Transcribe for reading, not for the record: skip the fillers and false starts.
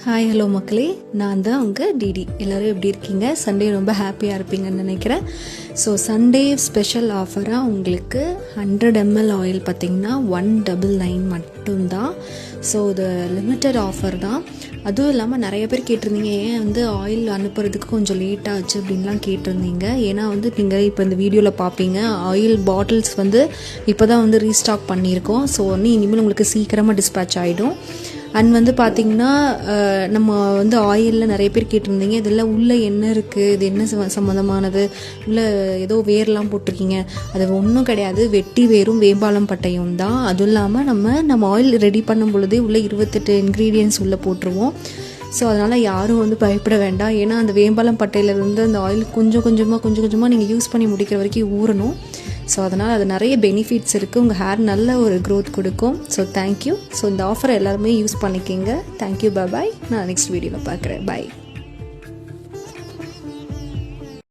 Hi hello மக்களே, நான் தான் உங்கள் டிடி. எல்லோரும் எப்படி இருக்கீங்க? சண்டே ரொம்ப ஹாப்பியாக இருப்பீங்கன்னு நினைக்கிறேன். ஸோ சண்டே ஸ்பெஷல் ஆஃபராக உங்களுக்கு 100 ml ஆயில் பார்த்திங்கன்னா 199 மட்டும்தான். ஸோ இது லிமிட்டட் ஆஃபர் தான். அதுவும் இல்லாமல் நிறைய பேர் கேட்டிருந்தீங்க, ஏன் வந்து ஆயில் அனுப்புறதுக்கு கொஞ்சம் லேட் ஆச்சு அப்படின்லாம் கேட்டிருந்தீங்க. ஏன்னா வந்து நீங்கள் இப்போ இந்த வீடியோவில் பார்ப்பீங்க, ஆயில் பாட்டில்ஸ் வந்து இப்போ தான் வந்து ரீஸ்டாக் பண்ணியிருக்கோம். ஸோ வந்து இனிமேல் உங்களுக்கு சீக்கிரமாக டிஸ்பேச் ஆகிடும். அண்ட் வந்து பார்த்திங்கன்னா நம்ம வந்து ஆயிலில் நிறைய பேர் கேட்டிருந்தீங்க, இதெல்லாம் உள்ளே என்ன இருக்குது, இது என்ன சம்மந்தமானது, உள்ளே ஏதோ வேர்லாம் போட்டிருக்கீங்க. அது ஒன்றும் கிடையாது, வெட்டி வேரும் வேம்பாலம் பட்டையும் தான். அதுவும் இல்லாமல் நம்ம ஆயில் ரெடி பண்ணும் பொழுதே உள்ளே 28 இன்க்ரீடியன்ட்ஸ் உள்ளே போட்டுருவோம். ஸோ அதனால் யாரும் வந்து பயப்பட வேண்டாம். ஏன்னா அந்த வேம்பாலம் பட்டையிலேருந்து அந்த ஆயில் கொஞ்சம் கொஞ்சமாக நீங்கள் யூஸ் பண்ணி முடிக்கிற வரைக்கும் ஊறணும். ஸோ அதனால் அது நிறைய பெனிஃபிட்ஸ் இருக்குது. உங்கள் ஹேர் நல்ல ஒரு க்ரோத் கொடுக்கும். So thank you. ஸோ இந்த ஆஃபரை எல்லாருமே யூஸ் பண்ணிக்கோங்க. தேங்க்யூ, பாய். நான் நெக்ஸ்ட் வீடியோவில் பார்க்குறேன். பாய்.